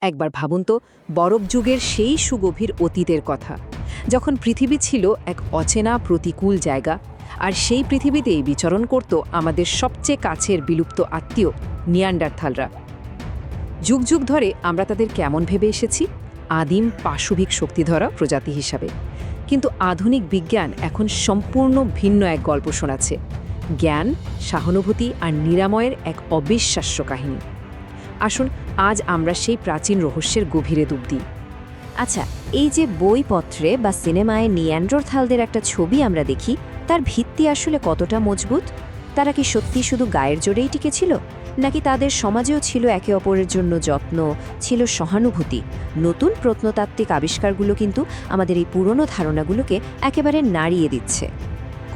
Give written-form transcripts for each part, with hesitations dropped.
একবার ভাবুন তো বরফ যুগের সেই সুগভীর অতীতের কথা, যখন পৃথিবী ছিল এক অচেনা প্রতিকূল জায়গা, আর সেই পৃথিবীতেই বিচরণ করত আমাদের সবচেয়ে কাছের বিলুপ্ত আত্মীয় নিয়ান্ডারথালরা। যুগ যুগ ধরে আমরা তাদের কেমন ভেবে এসেছি? আদিম পাশবিক শক্তিধরা প্রজাতি হিসাবে। কিন্তু আধুনিক বিজ্ঞান এখন সম্পূর্ণ ভিন্ন এক গল্প শোনাচ্ছে। জ্ঞান, সহানুভূতি আর নিরাময়ের এক অবিশ্বাস্য কাহিনী। আসুন আজ আমরা সেই প্রাচীন রহস্যের গভীরে ডুব দিই। আচ্ছা, এই যে বইপত্রে বা সিনেমায় নিয়ান্ডারথালদের একটা ছবি আমরা দেখি, তার ভিত্তি আসলে কতটা মজবুত? তারা কি সত্যি শুধু গায়ের জোরেই টিকেছিল, নাকি তাদের সমাজেও ছিল একে অপরের জন্য যত্ন, ছিল সহানুভূতি? নতুন প্রত্নতাত্ত্বিক আবিষ্কারগুলো কিন্তু আমাদের এই পুরনো ধারণাগুলোকে একেবারে নাড়িয়ে দিচ্ছে।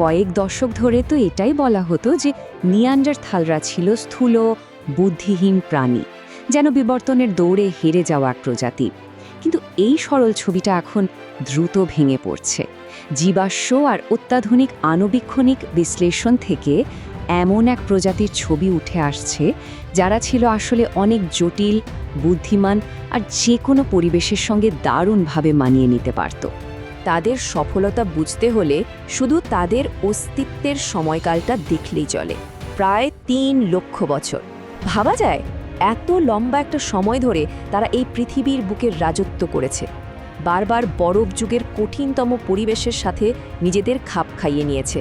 কয়েক দশক ধরে তো এটাই বলা হতো যে নিয়ান্ডারথালরা ছিল স্থূল, বুদ্ধিহীন প্রাণী, যেন বিবর্তনের দৌড়ে হেরে যাওয়া এক প্রজাতি। কিন্তু এই সরল ছবিটা এখন দ্রুত ভেঙে পড়ছে। জীবাশ্ম আর অত্যাধুনিক আণুবীক্ষণিক বিশ্লেষণ থেকে এমন এক প্রজাতির ছবি উঠে আসছে যারা ছিল আসলে অনেক জটিল, বুদ্ধিমান আর যে কোনো পরিবেশের সঙ্গে দারুণভাবে মানিয়ে নিতে পারত। তাদের সফলতা বুঝতে হলে শুধু তাদের অস্তিত্বের সময়কালটা দেখলেই চলে। প্রায় ৩ লক্ষ বছর। ভাবা যায় এত লম্বা একটা সময় ধরে তারা এই পৃথিবীর বুকের রাজত্ব করেছে। বারবার বরফ যুগের কঠিনতম পরিবেশের সাথে নিজেদের খাপ খাইয়ে নিয়েছে।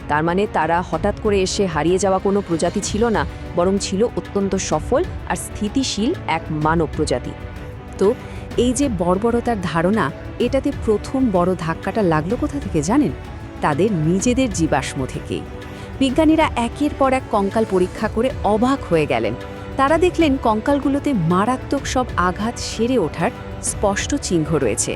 তার মানে তারা হঠাৎ করে এসে হারিয়ে যাওয়া কোনো প্রজাতি ছিল না, বরং ছিল অত্যন্ত সফল আর স্থিতিশীল এক মানব প্রজাতি। তো এই যে বর্বরতার ধারণা, এটাতে প্রথম বড় ধাক্কাটা লাগলো কোথা থেকে জানেন? তাদের নিজেদের জীবাশ্ম থেকেই। বিজ্ঞানীরা একের পর এক কঙ্কাল পরীক্ষা করে অবাক হয়ে গেলেন। তারা দেখলেন কঙ্কালগুলোতে মারাত্মক সব আঘাত সেরে ওঠার স্পষ্ট চিহ্ন রয়েছে।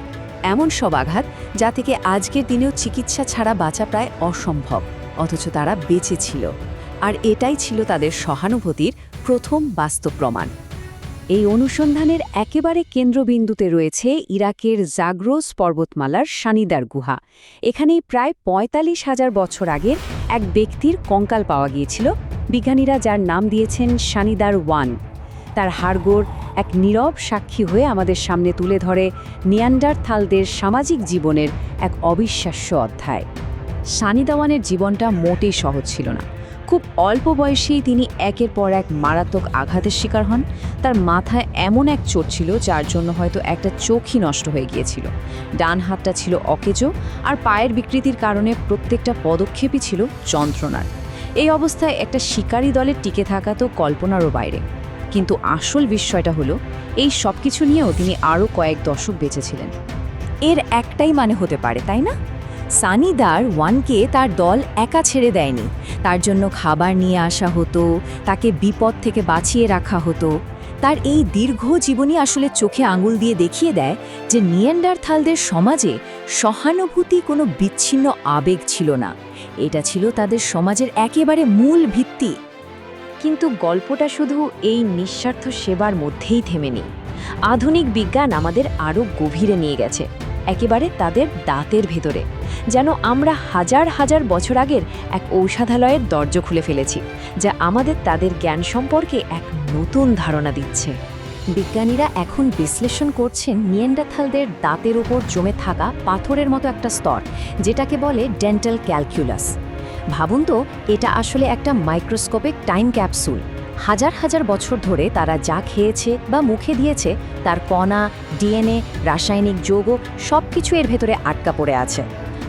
এমন সব আঘাত যা থেকে আজকের দিনেও চিকিৎসা ছাড়া বাঁচা প্রায় অসম্ভব, অথচ তারা বেঁচে ছিল। আর এটাই ছিল তাদের সহানুভূতির প্রথম বাস্তব প্রমাণ। এই অনুসন্ধানের একেবারে কেন্দ্রবিন্দুতে রয়েছে ইরাকের জাগ্রোস পর্বতমালার সানিদার গুহা। এখানেই প্রায় ৪৫,০০০ বছর আগের এক ব্যক্তির কঙ্কাল পাওয়া গিয়েছিল, বিজ্ঞানীরা যার নাম দিয়েছেন সানিদার 1। তার হাড়গোড় এক নীরব সাক্ষী হয়ে আমাদের সামনে তুলে ধরে নিয়ান্ডারথালদের সামাজিক জীবনের এক অবিশ্বাস্য অধ্যায়। সানিদাওয়ানের জীবনটা মোটেই সহজ ছিল না। খুব অল্প বয়সেই তিনি একের পর এক মারাত্মক আঘাতের শিকার হন। তার মাথায় এমন এক চোট ছিল যার জন্য হয়তো একটা চোখই নষ্ট হয়ে গিয়েছিল। ডান হাতটা ছিল অকেজো, আর পায়ের বিকৃতির কারণে প্রত্যেকটা পদক্ষেপই ছিল যন্ত্রণার। এই অবস্থায় একটা শিকারী দলের টিকে থাকা তো কল্পনারও বাইরে। কিন্তু আসল বিস্ময়টা হলো, এই সব কিছু নিয়েও তিনি আরও কয়েক দশক বেঁচেছিলেন। এর একটাই মানে হতে পারে, তাই না? সানিদার 1কে তার দল একা ছেড়ে দেয়নি। তার জন্য খাবার নিয়ে আসা হতো, তাকে বিপদ থেকে বাঁচিয়ে রাখা হতো। তার এই দীর্ঘ জীবনী আসলে চোখে আঙুল দিয়ে দেখিয়ে দেয় যে নিয়ান্ডারথালদের সমাজে সহানুভূতি কোনো বিচ্ছিন্ন আবেগ ছিল না, এটা ছিল তাদের সমাজের একেবারে মূল ভিত্তি। কিন্তু গল্পটা শুধু এই নিঃস্বার্থ সেবার মধ্যেই থেমে নেই। আধুনিক বিজ্ঞান আমাদের আরও গভীরে নিয়ে গেছে, একেবারে তাদের দাঁতের ভেতরে, যেন আমরা হাজার হাজার বছর আগের এক ঔষধালয়ের দরজা খুলে ফেলেছি, যা আমাদের তাদের জ্ঞান সম্পর্কে এক নতুন ধারণা দিচ্ছে। বিজ্ঞানীরা এখন বিশ্লেষণ করছেন নিয়ান্ডারথালদের দাঁতের ওপর জমে থাকা পাথরের মতো একটা স্তর, যেটাকে বলে ডেন্টাল ক্যালকুলাস। ভাবুন তো, এটা আসলে একটা মাইক্রোস্কোপিক টাইম ক্যাপসুল। হাজার হাজার বছর ধরে তারা যা খেয়েছে বা মুখে দিয়েছে তার কণা, ডিএনএ, রাসায়নিক যৌগ সব কিছু এর ভেতরে আটকা পড়ে আছে।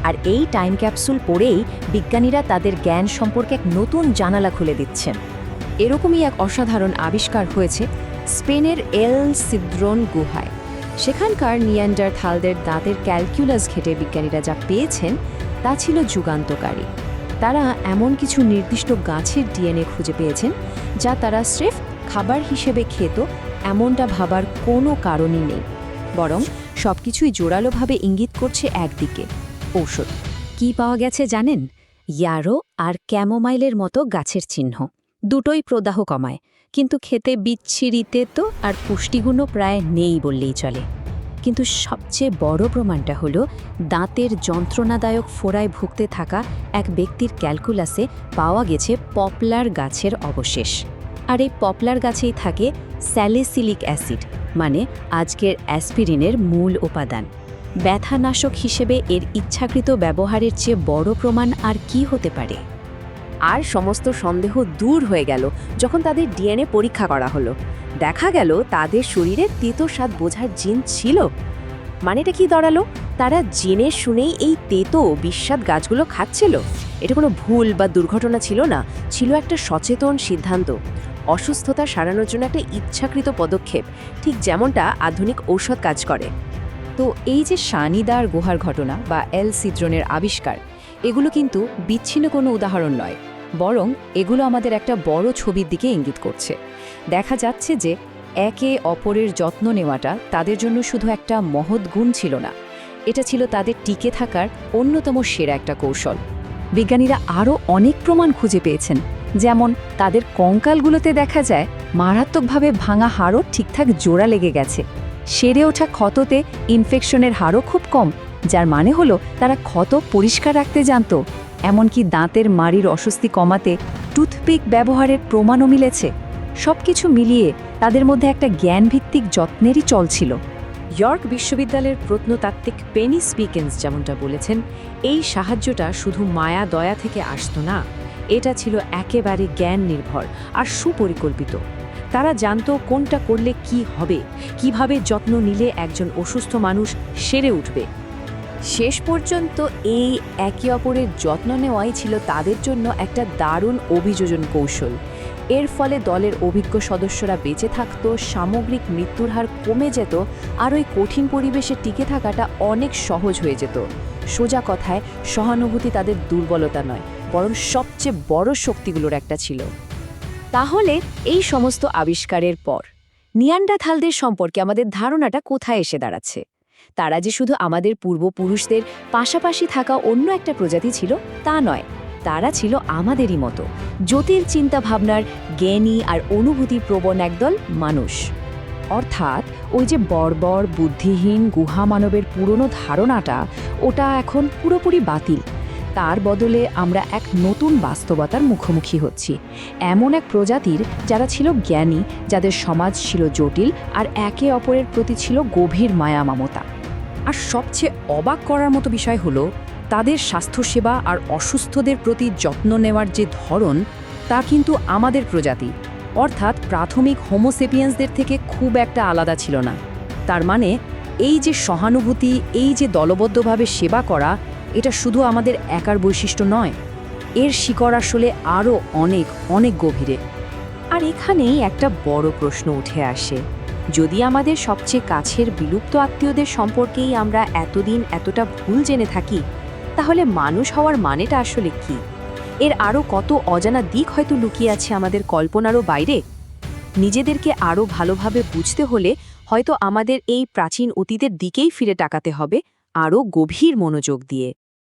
আর এই টাইম ক্যাপসুল পড়েই বিজ্ঞানীরা তাদের জ্ঞান সম্পর্কে এক নতুন জানালা খুলে দিচ্ছেন। এরকমই এক অসাধারণ আবিষ্কার হয়েছে স্পেনের এল সিদ্রোন গুহায়। সেখানকার নিয়ান্ডারথালদের দাঁতের ক্যালকুলাস ঘেঁটে বিজ্ঞানীরা যা পেয়েছেন তা ছিল যুগান্তকারী। তারা এমন কিছু নির্দিষ্ট গাছের ডিএনএ খুঁজে পেয়েছেন যা তারা স্রেফ খাবার হিসেবে খেত, এমনটা ভাবার কোনো কারণই নেই। বরং সবকিছুই জোরালোভাবে ইঙ্গিত করছে একদিকে, ঔষধ। কি পাওয়া গেছে জানেন? ইয়ারো আর ক্যামোমাইলের মতো গাছের চিহ্ন। দুটোই প্রদাহ কমায়, কিন্তু খেতে বিচ্ছিরিতে তো আর পুষ্টিগুণও প্রায় নেই বললেই চলে। কিন্তু সবচেয়ে বড় প্রমাণটা হলো দাঁতের যন্ত্রণাদায়ক ফোড়ায় ভুগতে থাকা এক ব্যক্তির ক্যালকুলাসে পাওয়া গেছে পপলার গাছের অবশেষ। আর এই পপলার গাছেই থাকে স্যালিসিলিক অ্যাসিড, মানে আজকের অ্যাসপিরিনের মূল উপাদান। ব্যথানাশক হিসেবে এর ইচ্ছাকৃত ব্যবহারের চেয়ে বড় প্রমাণ আর কি হতে পারে? আর সমস্ত সন্দেহ দূর হয়ে গেল যখন তাদের ডিএনএ পরীক্ষা করা হলো। দেখা গেল তাদের শরীরে তেতো স্বাদ বোঝার জিন ছিল। মানেটা কি দাঁড়ালো? তারা জেনে শুনেই এই তেতো বিস্বাদ গাছগুলো খাচ্ছিল। এটা কোনো ভুল বা দুর্ঘটনা ছিল না, ছিল একটা সচেতন সিদ্ধান্ত, অসুস্থতা সারানোর জন্য একটা ইচ্ছাকৃত পদক্ষেপ, ঠিক যেমনটা আধুনিক ঔষধ কাজ করে। তো এই যে সানিদার গুহার ঘটনা বা এল সিদ্রনের আবিষ্কার, এগুলো কিন্তু বিচ্ছিন্ন কোনো উদাহরণ নয়, বরং এগুলো আমাদের একটা বড় ছবির দিকে ইঙ্গিত করছে। দেখা যাচ্ছে যে একে অপরের যত্ন নেওয়াটা তাদের জন্য শুধু একটা মহৎ গুণ ছিল না, এটা ছিল তাদের টিকে থাকার অন্যতম সেরা একটা কৌশল। বিজ্ঞানীরা আরও অনেক প্রমাণ খুঁজে পেয়েছেন, যেমন তাদের কঙ্কালগুলোতে দেখা যায় মারাত্মকভাবে ভাঙা হাড়ও ঠিকঠাক জোড়া লেগে গেছে। সেরে ওঠা ক্ষততে ইনফেকশনের হারও খুব কম, যার মানে হলো তারা ক্ষত পরিষ্কার রাখতে জানত। এমনকি দাঁতের মাড়ির অস্বস্তি কমাতে টুথপিক ব্যবহারের প্রমাণও মিলেছে। সবকিছু মিলিয়ে তাদের মধ্যে একটা জ্ঞানভিত্তিক যত্নেরই চল ছিল। ইয়র্ক বিশ্ববিদ্যালয়ের প্রত্নতাত্ত্বিক পেনি স্পিকেন্স যেমনটা বলেছেন, এই সাহায্যটা শুধু মায়া দয়া থেকে আসতো না, এটা ছিল একেবারে জ্ঞান নির্ভর আর সুপরিকল্পিত। তারা জানতো কোনটা করলে কি হবে, কিভাবে যত্ন নিলে একজন অসুস্থ মানুষ সেরে উঠবে। শেষ পর্যন্ত এই একে অপরের যত্ন নেওয়াই ছিল তাদের জন্য একটা দারুণ অভিযোজন কৌশল। এর ফলে দলের অভিজ্ঞ সদস্যরা বেঁচে থাকত, সামগ্রিক মৃত্যুর হার কমে যেত, আর ওই কঠিন পরিবেশে টিকে থাকাটা অনেক সহজ হয়ে যেত। সোজা কথায়, সহানুভূতি তাদের দুর্বলতা নয়, বরং সবচেয়ে বড় শক্তিগুলোর একটা ছিল। তাহলে এই সমস্ত আবিষ্কারের পর নিয়ান্ডারথালদের সম্পর্কে আমাদের ধারণাটা কোথায় এসে দাঁড়াচ্ছে? তারা যে শুধু আমাদের পূর্বপুরুষদের পাশাপাশি থাকা অন্য একটা প্রজাতি ছিল তা নয়, তারা ছিল আমাদেরই মতো জটিল চিন্তাভাবনার, জ্ঞানী আর অনুভূতিপ্রবণ একদল মানুষ। অর্থাৎ ওই যে বর্বর বুদ্ধিহীন গুহা মানবের পুরনো ধারণাটা, ওটা এখন পুরোপুরি বাতিল। তার বদলে আমরা এক নতুন বাস্তবতার মুখোমুখি হচ্ছি, এমন এক প্রজাতির যারা ছিল জ্ঞানী, যাদের সমাজ ছিল জটিল, আর একে অপরের প্রতি ছিল গভীর মায়া মমতা। আর সবচেয়ে অবাক করার মতো বিষয় হলো, তাদের স্বাস্থ্যসেবা আর অসুস্থদের প্রতি যত্ন নেওয়ার যে ধরন, তা কিন্তু আমাদের প্রজাতি অর্থাৎ প্রাথমিক হোমোসেপিয়েন্সদের থেকে খুব একটা আলাদা ছিল না। তার মানে এই যে সহানুভূতি, এই যে দলবদ্ধভাবে সেবা করা, এটা শুধু আমাদের একার বৈশিষ্ট্য নয়, এর শিকড় আসলে আরও অনেক অনেক গভীরে। আর এখানেই একটা বড় প্রশ্ন উঠে আসে, যদি আমাদের সবচেয়ে কাছের বিলুপ্ত আত্মীয়দের সম্পর্কেই আমরা এতদিন এতটা ভুল জেনে থাকি, তাহলে মানুষ হওয়ার মানেটা আসলে কি? এর আরও কত অজানা দিক হয়তো লুকিয়ে আছে আমাদের কল্পনারও বাইরে। নিজেদেরকে আরও ভালোভাবে বুঝতে হলে হয়তো আমাদের এই প্রাচীন অতীতের দিকেই ফিরে তাকাতে হবে, আরও গভীর মনোযোগ দিয়ে।